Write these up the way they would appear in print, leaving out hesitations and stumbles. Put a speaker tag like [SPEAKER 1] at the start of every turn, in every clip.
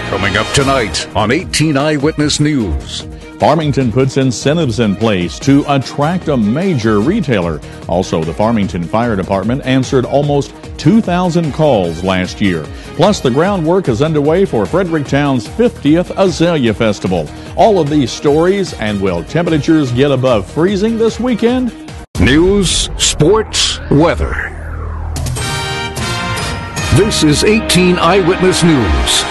[SPEAKER 1] Coming up tonight on 18 Eyewitness News.
[SPEAKER 2] Farmington puts incentives in place to attract a major retailer. Also, the Farmington Fire Department answered almost 2,000 calls last year. Plus, the groundwork is underway for Fredericktown's 50th Azalea Festival. All of these stories, and will temperatures get above freezing this weekend?
[SPEAKER 1] News, sports, weather. This is 18 Eyewitness News.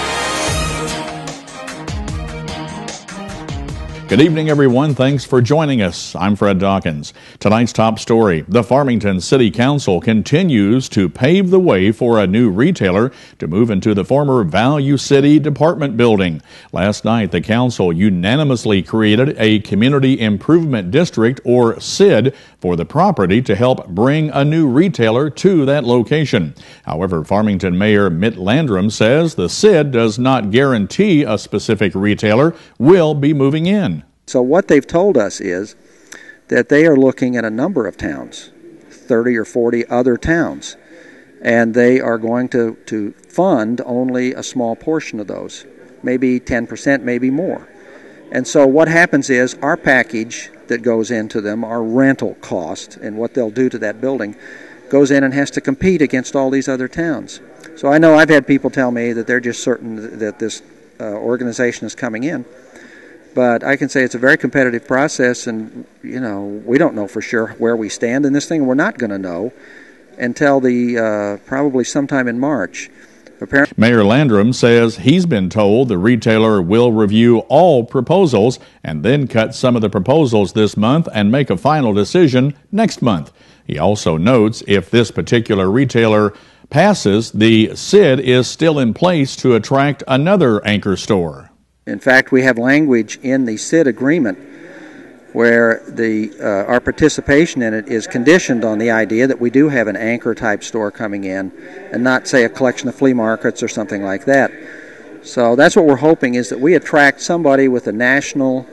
[SPEAKER 2] Good evening, everyone. Thanks for joining us. I'm Fred Dawkins. Tonight's top story: the Farmington City Council continues to pave the way for a new retailer to move into the former Value City Department building. Last night, the council unanimously created a Community Improvement District, or CID, for the property to help bring a new retailer to that location. However, Farmington Mayor Mitt Landrum says the CID does not guarantee a specific retailer will be moving in.
[SPEAKER 3] So what they've told us is that they are looking at a number of towns, 30 or 40 other towns, and they are going to fund only a small portion of those, maybe 10%, maybe more. And so what happens is our package that goes into them, our rental cost, and what they'll do to that building, goes in and has to compete against all these other towns. So I know I've had people tell me that they're just certain that this organization is coming in. But I can say it's a very competitive process, and, you know, we don't know for sure where we stand in this thing. We're not going to know until probably sometime in March.
[SPEAKER 2] Mayor Landrum says he's been told the retailer will review all proposals and then cut some of the proposals this month and make a final decision next month. He also notes if this particular retailer passes, the CID is still in place to attract another anchor store.
[SPEAKER 3] In fact, we have language in the CID agreement where our participation in it is conditioned on the idea that we do have an anchor-type store coming in and not, say, a collection of flea markets or something like that. So that's what we're hoping, is that we attract somebody with a national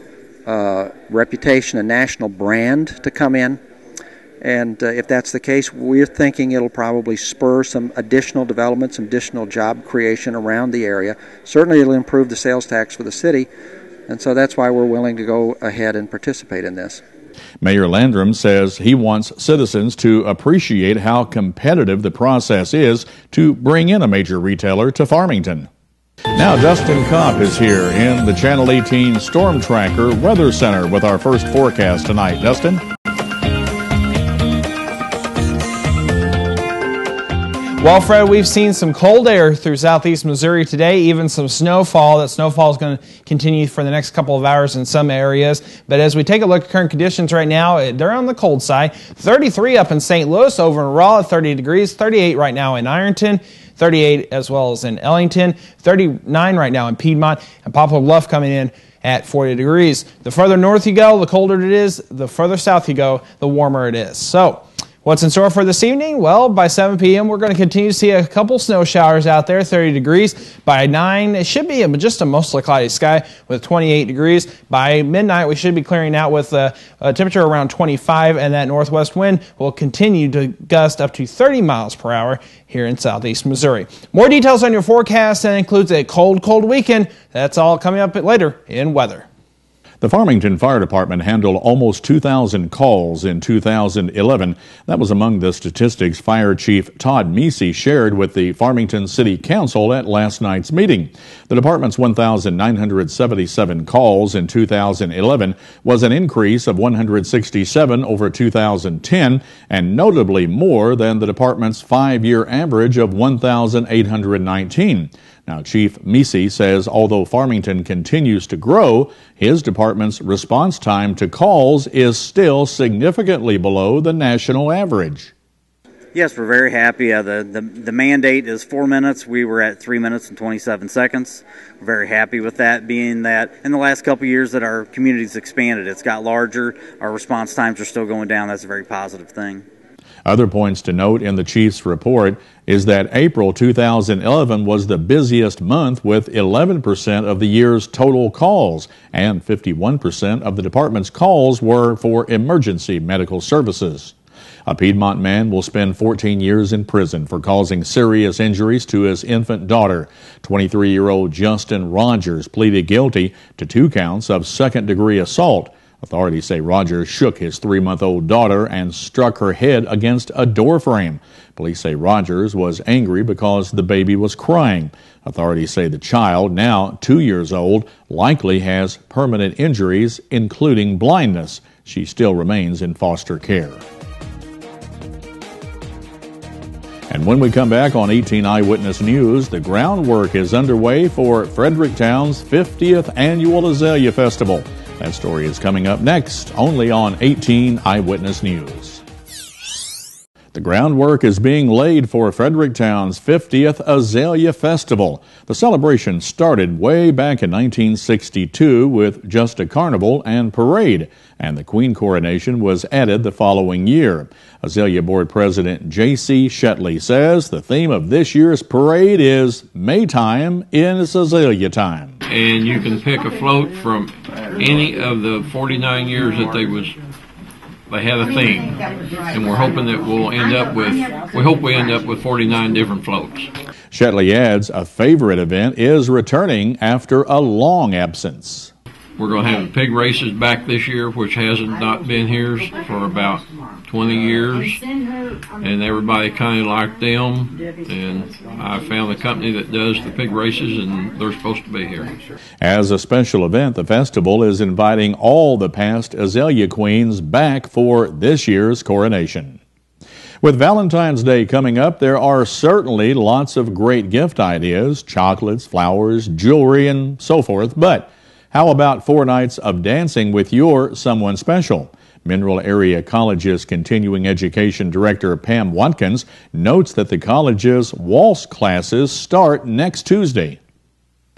[SPEAKER 3] reputation, a national brand to come in. And if that's the case, we're thinking it'll probably spur some additional development, some additional job creation around the area. Certainly it'll improve the sales tax for the city, and so that's why we're willing to go ahead and participate in this.
[SPEAKER 2] Mayor Landrum says he wants citizens to appreciate how competitive the process is to bring in a major retailer to Farmington. Now Dustin Kopp is here in the Channel 18 Storm Tracker Weather Center with our first forecast tonight. Dustin?
[SPEAKER 4] Well, Fred, we've seen some cold air through southeast Missouri today, even some snowfall. That snowfall is going to continue for the next couple of hours in some areas. But as we take a look at current conditions right now, they're on the cold side. 33 up in St. Louis, over in Rolla, 30 degrees. 38 right now in Ironton. 38 as well as in Ellington. 39 right now in Piedmont. And Poplar Bluff coming in at 40 degrees. The further north you go, the colder it is. The further south you go, the warmer it is. So, what's in store for this evening? Well, by 7 p.m., we're going to continue to see a couple snow showers out there, 30 degrees. By 9, it should be just a mostly cloudy sky with 28 degrees. By midnight, we should be clearing out with a temperature around 25, and that northwest wind will continue to gust up to 30 miles per hour here in southeast Missouri. More details on your forecast, and includes a cold, cold weekend. That's all coming up later in weather.
[SPEAKER 2] The Farmington Fire Department handled almost 2,000 calls in 2011. That was among the statistics Fire Chief Todd Meese shared with the Farmington City Council at last night's meeting. The department's 1,977 calls in 2011 was an increase of 167 over 2010, and notably more than the department's 5-year average of 1,819. Now, Chief Meese says although Farmington continues to grow, his department's response time to calls is still significantly below the national average.
[SPEAKER 5] Yes, we're very happy. The mandate is 4 minutes. We were at 3 minutes and 27 seconds. We're very happy with that, being that in the last couple of years that our community's expanded. It's got larger. Our response times are still going down. That's a very positive thing.
[SPEAKER 2] Other points to note in the chief's report is that April 2011 was the busiest month with 11% of the year's total calls, and 51% of the department's calls were for emergency medical services. A Piedmont man will spend 14 years in prison for causing serious injuries to his infant daughter. 23-year-old Justin Rogers pleaded guilty to 2 counts of second-degree assault. Authorities say Rogers shook his 3-month-old daughter and struck her head against a door frame. Police say Rogers was angry because the baby was crying. Authorities say the child, now 2 years old, likely has permanent injuries, including blindness. She still remains in foster care. And when we come back on 18 Eyewitness News, the groundwork is underway for Fredericktown's 50th Annual Azalea Festival. That story is coming up next, only on 18 Eyewitness News. The groundwork is being laid for Fredericktown's 50th Azalea Festival. The celebration started way back in 1962 with just a carnival and parade, and the Queen coronation was added the following year. Azalea Board President J.C. Shetley says the theme of this year's parade is Maytime is Azalea Time.
[SPEAKER 6] And you can pick a float from any of the 49 years that they had a theme, and we're hoping that we end up with 49 different floats.
[SPEAKER 2] Shetley adds a favorite event is returning after a long absence.
[SPEAKER 6] We're going to have the pig races back this year, which hasn't not been here for about 20 years, and everybody kind of liked them, and I found a company that does the pig races, and they're supposed to be here.
[SPEAKER 2] As a special event, the festival is inviting all the past Azalea Queens back for this year's coronation. With Valentine's Day coming up, there are certainly lots of great gift ideas, chocolates, flowers, jewelry, and so forth, but how about 4 nights of dancing with your someone special? Mineral Area College's Continuing Education Director Pam Watkins notes that the college's waltz classes start next Tuesday.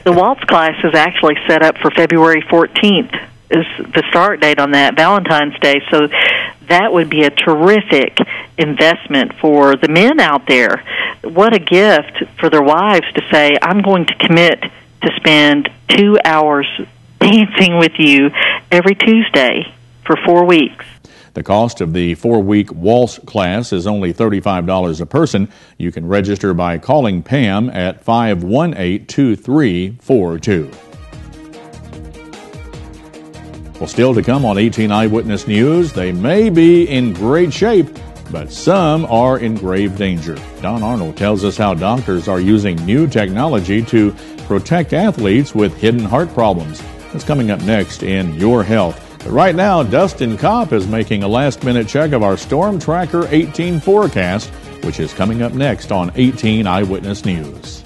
[SPEAKER 7] The waltz class is actually set up for February 14th is the start date on that, Valentine's Day. So that would be a terrific investment for the men out there. What a gift for their wives to say, I'm going to commit to spend 2 hours dancing with you every Tuesday for 4 weeks.
[SPEAKER 2] The cost of the 4-week waltz class is only $35 a person. You can register by calling Pam at 518-2342. Well, still to come on 18 Eyewitness News, they may be in great shape, but some are in grave danger. Don Arnold tells us how doctors are using new technology to protect athletes with hidden heart problems. That's coming up next in Your Health. But right now, Dustin Kopp is making a last-minute check of our Storm Tracker 18 forecast, which is coming up next on 18 Eyewitness News.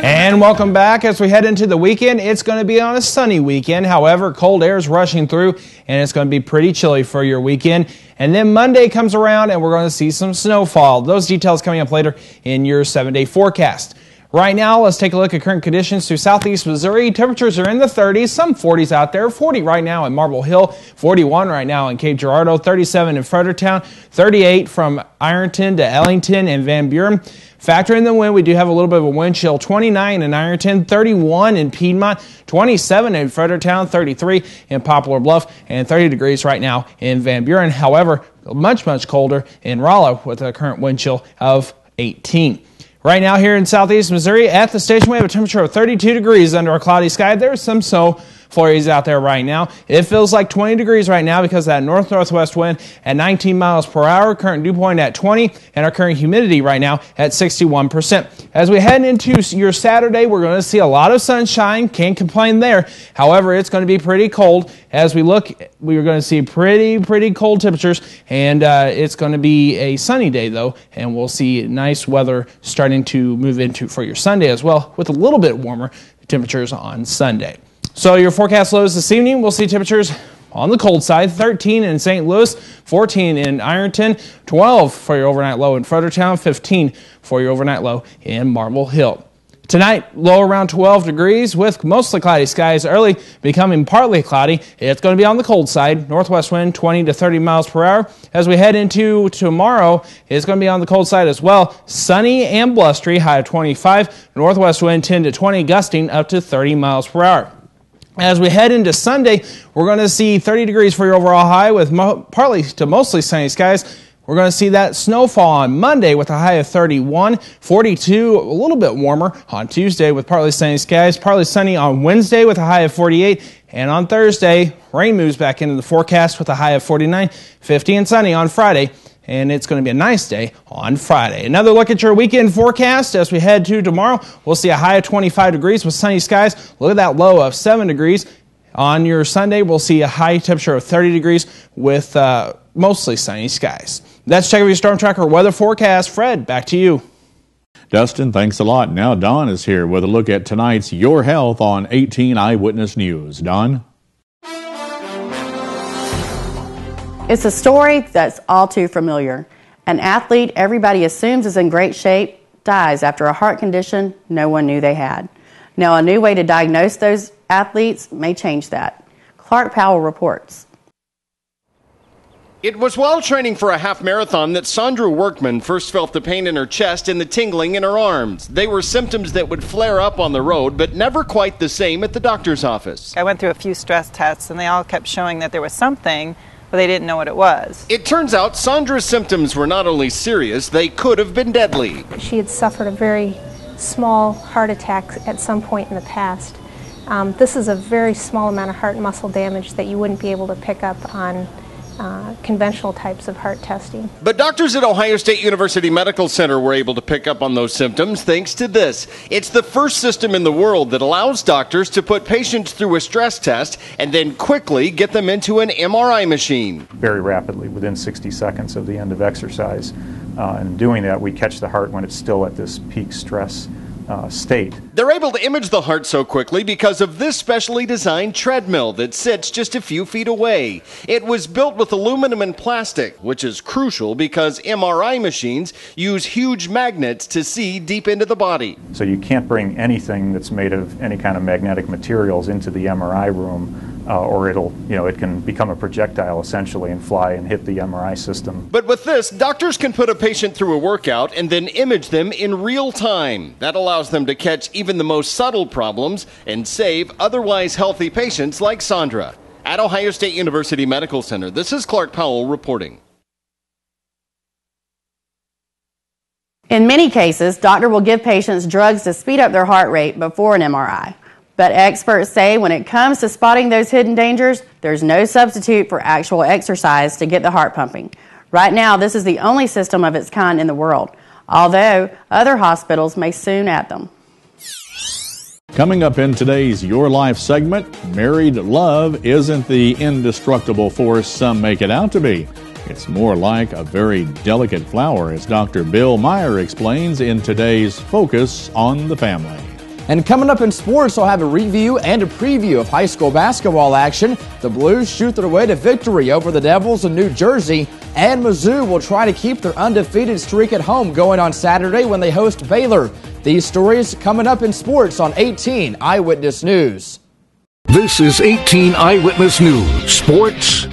[SPEAKER 4] And welcome back. As we head into the weekend, it's going to be on a sunny weekend. However, cold air is rushing through, and it's going to be pretty chilly for your weekend. And then Monday comes around, and we're going to see some snowfall. Those details coming up later in your 7-day forecast. Right now, let's take a look at current conditions through southeast Missouri. Temperatures are in the 30s, some 40s out there. 40 right now in Marble Hill, 41 right now in Cape Girardeau, 37 in Fredericktown, 38 from Ironton to Ellington and Van Buren. Factor in the wind, we do have a little bit of a wind chill. 29 in Ironton, 31 in Piedmont, 27 in Fredericktown, 33 in Poplar Bluff, and 30 degrees right now in Van Buren. However, much, much colder in Rolla with a current wind chill of 18. Right now here in southeast Missouri at the station, we have a temperature of 32 degrees under a cloudy sky. There's some snow flurries out there right now. It feels like 20 degrees right now because of that north-northwest wind at 19 miles per hour. Current dew point at 20, and our current humidity right now at 61%. As we head into your Saturday, we're going to see a lot of sunshine. Can't complain there. However, it's going to be pretty cold. As we look, we're going to see pretty cold temperatures, and it's going to be a sunny day, though, and we'll see nice weather starting to move into for your Sunday as well, with a little bit warmer temperatures on Sunday. So your forecast lows this evening, we'll see temperatures on the cold side, 13 in St. Louis, 14 in Ironton, 12 for your overnight low in Fredericktown, 15 for your overnight low in Marble Hill. Tonight, low around 12 degrees with mostly cloudy skies early, becoming partly cloudy. It's going to be on the cold side. Northwest wind 20 to 30 miles per hour. As we head into tomorrow, it's going to be on the cold side as well. Sunny and blustery, high of 25. Northwest wind 10 to 20, gusting up to 30 miles per hour. As we head into Sunday, we're going to see 30 degrees for your overall high with partly to mostly sunny skies. We're going to see that snowfall on Monday with a high of 31, 42, a little bit warmer on Tuesday with partly sunny skies, partly sunny on Wednesday with a high of 48, and on Thursday, rain moves back into the forecast with a high of 49, 50 and sunny on Friday, and it's going to be a nice day on Friday. Another look at your weekend forecast as we head to tomorrow. We'll see a high of 25 degrees with sunny skies. Look at that low of 7 degrees. On your Sunday, we'll see a high temperature of 30 degrees with mostly sunny skies. That's Check Out Your Storm Tracker weather forecast. Fred, back to you.
[SPEAKER 2] Dustin, thanks a lot. Now Don is here with a look at tonight's Your Health on 18 Eyewitness News. Don?
[SPEAKER 8] It's a story that's all too familiar. An athlete everybody assumes is in great shape dies after a heart condition no one knew they had. Now, a new way to diagnose those athletes may change that. Clark Powell reports.
[SPEAKER 9] It was while training for a half marathon that Sandra Workman first felt the pain in her chest and the tingling in her arms. They were symptoms that would flare up on the road, but never quite the same at the doctor's office.
[SPEAKER 10] I went through a few stress tests, and they all kept showing that there was something, but they didn't know what it was.
[SPEAKER 9] It turns out Sandra's symptoms were not only serious, they could have been deadly.
[SPEAKER 11] She had suffered a very small heart attack at some point in the past. This is a very small amount of heart muscle damage that you wouldn't be able to pick up on conventional types of heart testing.
[SPEAKER 9] But doctors at Ohio State University Medical Center were able to pick up on those symptoms thanks to this. It's the first system in the world that allows doctors to put patients through a stress test and then quickly get them into an MRI machine.
[SPEAKER 12] Very rapidly, within 60 seconds of the end of exercise. And doing that, we catch the heart when it's still at this peak stress state.
[SPEAKER 9] They're able to image the heart so quickly because of this specially designed treadmill that sits just a few feet away. It was built with aluminum and plastic, which is crucial because MRI machines use huge magnets to see deep into the body.
[SPEAKER 12] So you can't bring anything that's made of any kind of magnetic materials into the MRI room, or it can become a projectile essentially and fly and hit the MRI system.
[SPEAKER 9] But with this, doctors can put a patient through a workout and then image them in real time. That allows them to catch even the most subtle problems and save otherwise healthy patients like Sandra. At Ohio State University Medical Center, this is Clark Powell reporting.
[SPEAKER 8] In many cases, doctor will give patients drugs to speed up their heart rate before an MRI. But experts say when it comes to spotting those hidden dangers, there's no substitute for actual exercise to get the heart pumping. Right now, this is the only system of its kind in the world, although other hospitals may soon add them.
[SPEAKER 2] Coming up in today's Your Life segment, married love isn't the indestructible force some make it out to be. It's more like a very delicate flower, as Dr. Bill Meyer explains in today's Focus on the Family.
[SPEAKER 13] And coming up in sports, I'll have a review and a preview of high school basketball action. The Blues shoot their way to victory over the Devils in New Jersey, and Mizzou will try to keep their undefeated streak at home going on Saturday when they host Baylor. These stories coming up in sports on 18 Eyewitness News.
[SPEAKER 1] This is 18 Eyewitness News, Sports.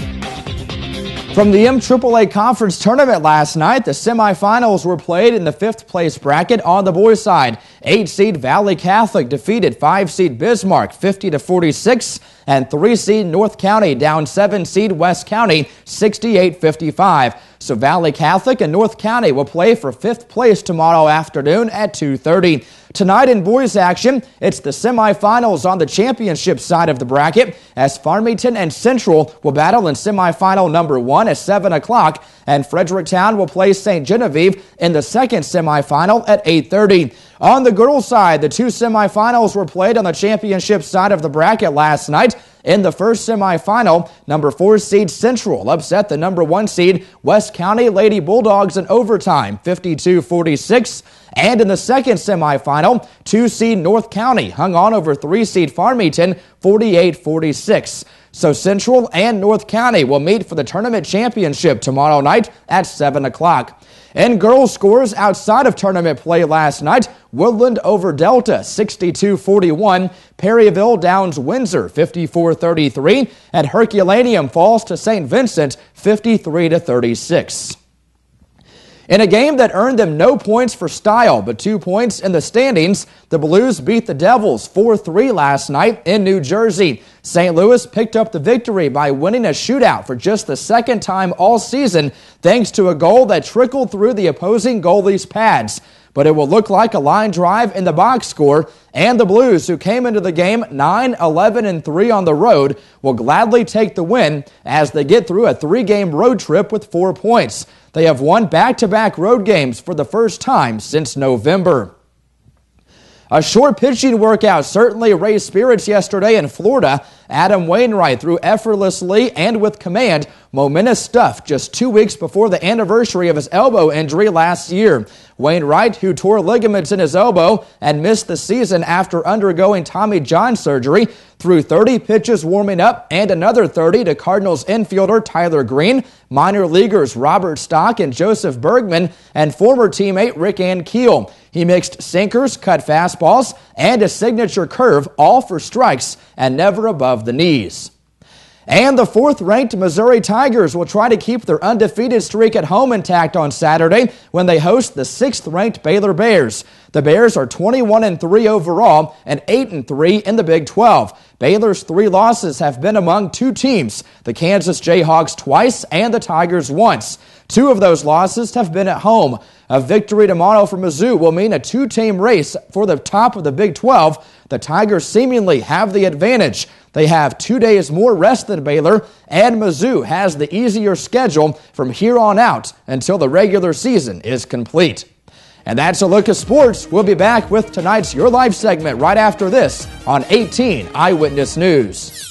[SPEAKER 13] From the MAAA Conference Tournament last night, the semifinals were played in the 5th place bracket on the boys' side. 8-seed Valley Catholic defeated 5-seed Bismarck 50-46, and 3-seed North County down 7-seed West County 68-55. So Valley Catholic and North County will play for 5th place tomorrow afternoon at 2:30. Tonight in boys action, it's the semifinals on the championship side of the bracket as Farmington and Central will battle in semifinal number 1 at 7 o'clock, and Fredericktown will play St. Genevieve in the second semifinal at 8:30. On the girls' side, the 2 semifinals were played on the championship side of the bracket last night. In the first semifinal, number 4 seed Central upset the number 1 seed West County Lady Bulldogs in overtime, 52-46. And in the second semifinal, 2 seed North County hung on over 3 seed Farmington, 48-46. So Central and North County will meet for the tournament championship tomorrow night at 7 o'clock. In girls' scores outside of tournament play last night, Woodland over Delta 62-41, Perryville downs Windsor 54-33, and Herculaneum falls to St. Vincent 53-36. In a game that earned them no points for style, but 2 points in the standings, the Blues beat the Devils 4-3 last night in New Jersey. St. Louis picked up the victory by winning a shootout for just the second time all season, thanks to a goal that trickled through the opposing goalie's pads. But it will look like a line drive in the box score, and the Blues, who came into the game 9-11-3 on the road, will gladly take the win as they get through a 3-game road trip with 4 points. They have won back-to-back road games for the first time since November. A short pitching workout certainly raised spirits yesterday in Florida. Adam Wainwright threw effortlessly and with command. Momentous stuff just 2 weeks before the anniversary of his elbow injury last year. Wainwright, who tore ligaments in his elbow and missed the season after undergoing Tommy John surgery, threw 30 pitches warming up and another 30 to Cardinals infielder Tyler Green, minor leaguers Robert Stock and Joseph Bergman, and former teammate Rick Ankiel. He mixed sinkers, cut fastballs, and a signature curve, all for strikes and never above the knees. And the 4th-ranked Missouri Tigers will try to keep their undefeated streak at home intact on Saturday when they host the 6th-ranked Baylor Bears. The Bears are 21-3 overall and 8-3 in the Big 12. Baylor's 3 losses have been among 2 teams, the Kansas Jayhawks twice and the Tigers once. 2 of those losses have been at home. A victory tomorrow for Mizzou will mean a 2-team race for the top of the Big 12. The Tigers seemingly have the advantage. They have 2 days more rest than Baylor, and Mizzou has the easier schedule from here on out until the regular season is complete. And that's a look at sports. We'll be back with tonight's Your Life segment right after this on 18 Eyewitness News.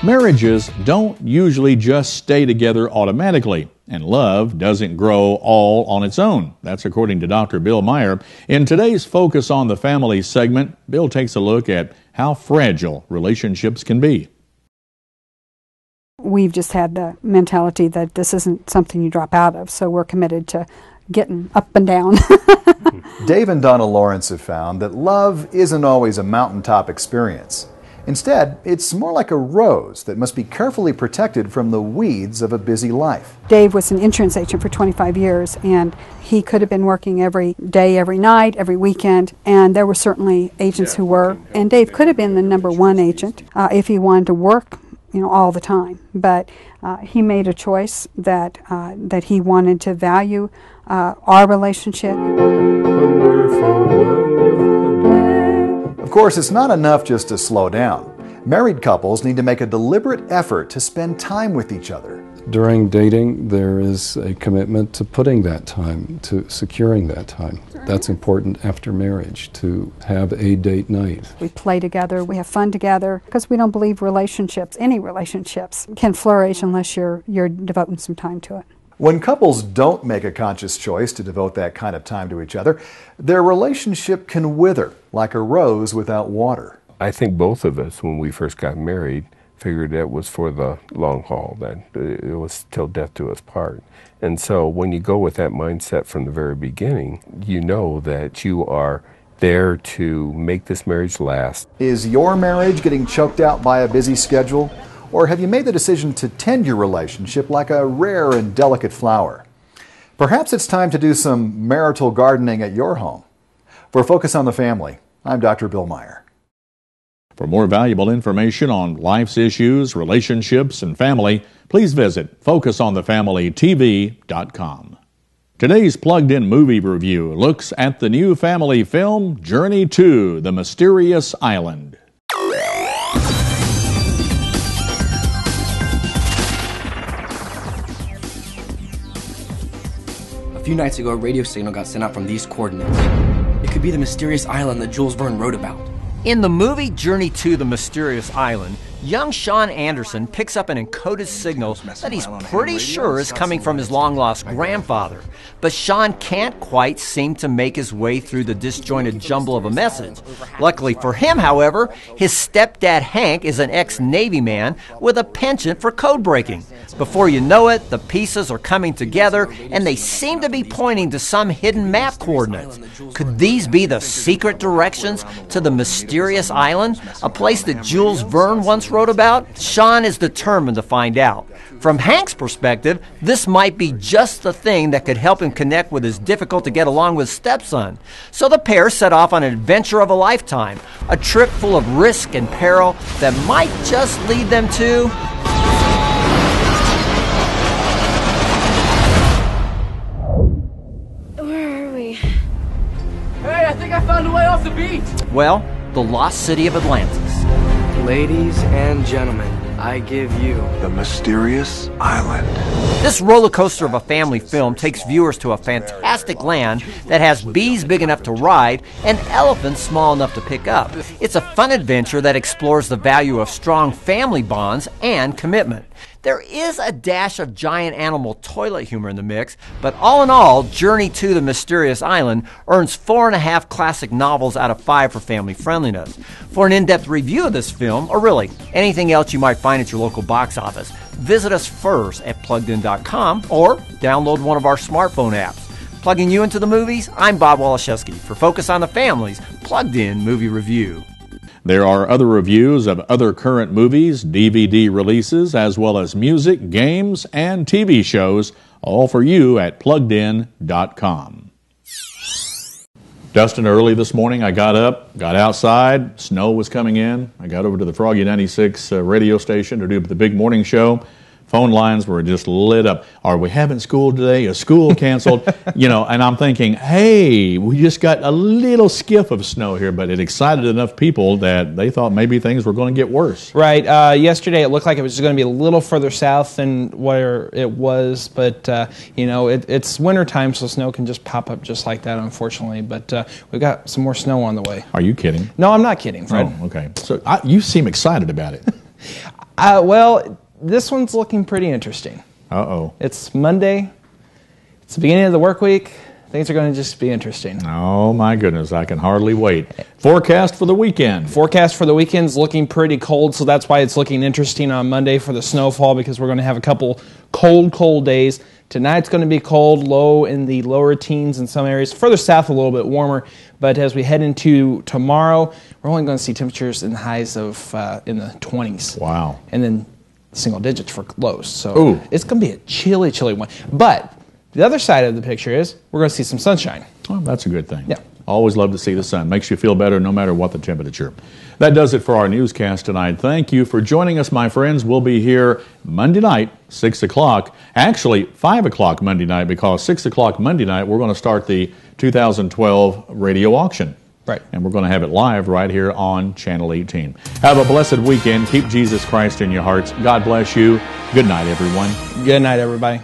[SPEAKER 2] Marriages don't usually just stay together automatically, and love doesn't grow all on its own. That's according to Dr. Bill Meyer. In today's Focus on the Family segment, Bill takes a look at how fragile relationships can be.
[SPEAKER 14] We've just had the mentality that this isn't something you drop out of, so we're committed to getting up and down.
[SPEAKER 15] Dave and Donna Lawrence have found that love isn't always a mountaintop experience. Instead, it's more like a rose that must be carefully protected from the weeds of a busy life.
[SPEAKER 14] Dave was an insurance agent for 25 years, and he could have been working every day, every night, every weekend, and there were certainly agents who were. And Dave could have been the #1 agent if he wanted to work, all the time. But he made a choice that he wanted to value our relationship.
[SPEAKER 15] Of course, it's not enough just to slow down. Married couples need to make a deliberate effort to spend time with each other.
[SPEAKER 16] During dating, there is a commitment to putting that time, to securing that time. That's important after marriage, to have a date night.
[SPEAKER 14] We play together, we have fun together, because we don't believe any relationships, can flourish unless you're devoting some time to it.
[SPEAKER 15] When couples don't make a conscious choice to devote that kind of time to each other, their relationship can wither like a rose without water.
[SPEAKER 17] I think both of us, when we first got married, figured that was for the long haul, that it was till death do us part. And so when you go with that mindset from the very beginning, you know that you are there to make this marriage last.
[SPEAKER 15] Is your marriage getting choked out by a busy schedule? Or have you made the decision to tend your relationship like a rare and delicate flower? Perhaps it's time to do some marital gardening at your home. For Focus on the Family, I'm Dr. Bill Meyer.
[SPEAKER 2] For more valuable information on life's issues, relationships, and family, please visit FocusOnTheFamilyTV.com. Today's plugged-in movie review looks at the new family film, Journey to the Mysterious Island.
[SPEAKER 18] A few nights ago, a radio signal got sent out from these coordinates. It could be the mysterious island that Jules Verne wrote about.
[SPEAKER 19] In the movie Journey to the Mysterious Island, young Sean Anderson picks up an encoded signal that he's pretty sure is coming from his long-lost grandfather. But Sean can't quite seem to make his way through the disjointed jumble of a message. Luckily for him, however, his stepdad Hank is an ex-Navy man with a penchant for code breaking. Before you know it, the pieces are coming together, and they seem to be pointing to some hidden map coordinates. Could these be the secret directions to the mysterious island, a place that Jules Verne once just wrote about? Sean is determined to find out. From Hank's perspective, this might be just the thing that could help him connect with his difficult-to-get-along-with stepson. So the pair set off on an adventure of a lifetime, a trip full of risk and peril that might just lead them to...
[SPEAKER 20] Where are we?
[SPEAKER 21] Hey, I think I found a way off the beach.
[SPEAKER 19] well, the lost city of Atlantis.
[SPEAKER 21] Ladies and gentlemen, I give you
[SPEAKER 22] the mysterious island.
[SPEAKER 19] This roller coaster of a family film takes viewers to a fantastic land that has bees big enough to ride and elephants small enough to pick up. It's a fun adventure that explores the value of strong family bonds and commitment. There is a dash of giant animal toilet humor in the mix, but all in all, Journey to the Mysterious Island earns 4.5 classic novels out of 5 for family friendliness. For an in-depth review of this film, or really anything else you might find at your local box office, visit us first at PluggedIn.com or download one of our smartphone apps. Plugging you into the movies, I'm Bob Waliszewski for Focus on the Family's Plugged In Movie Review.
[SPEAKER 2] There are other reviews of other current movies, DVD releases, as well as music, games, and TV shows, all for you at PluggedIn.com. Dustin, early this morning I got up, got outside, snow was coming in. I got over to the Froggy 96 radio station to do the big morning show. Phone lines were just lit up. Are we having school today? Is school canceled? And I'm thinking, hey, we just got a little skiff of snow here, but it excited enough people that they thought maybe things were going to get worse.
[SPEAKER 4] Right. Yesterday it looked like it was going to be a little further south than where it was, but, it's wintertime, so snow can just pop up just like that, unfortunately. But we've got some more snow on the way.
[SPEAKER 2] Are you kidding?
[SPEAKER 4] No, I'm not kidding, Fred.
[SPEAKER 2] Oh, okay. So you seem excited about it.
[SPEAKER 4] Well, this one's looking pretty interesting.
[SPEAKER 2] Uh-oh.
[SPEAKER 4] It's Monday. It's the beginning of the work week. Things are going to just be interesting.
[SPEAKER 2] Oh, my goodness. I can hardly wait. Forecast for the weekend.
[SPEAKER 4] Forecast for the weekend's looking pretty cold, so that's why it's looking interesting on Monday for the snowfall, because we're going to have a couple cold days. Tonight's going to be cold, low in the lower teens in some areas. Further south, a little bit warmer. But as we head into tomorrow, we're only going to see temperatures in the highs of in the 20s.
[SPEAKER 2] Wow.
[SPEAKER 4] And then single digits for lows. So It's going to be a chilly one. But the other side of the picture is we're going to see some sunshine.
[SPEAKER 2] Oh, that's a good thing.
[SPEAKER 4] Yeah.
[SPEAKER 2] Always love to see the sun. Makes you feel better no matter what the temperature. That does it for our newscast tonight. Thank you for joining us, my friends. We'll be here Monday night, 6 o'clock. Actually, 5 o'clock Monday night, because 6 o'clock Monday night, we're going to start the 2012 radio auction.
[SPEAKER 4] Right.
[SPEAKER 2] And we're going to have it live right here on Channel 18. Have a blessed weekend. Keep Jesus Christ in your hearts. God bless you. Good night, everyone.
[SPEAKER 4] Good night, everybody.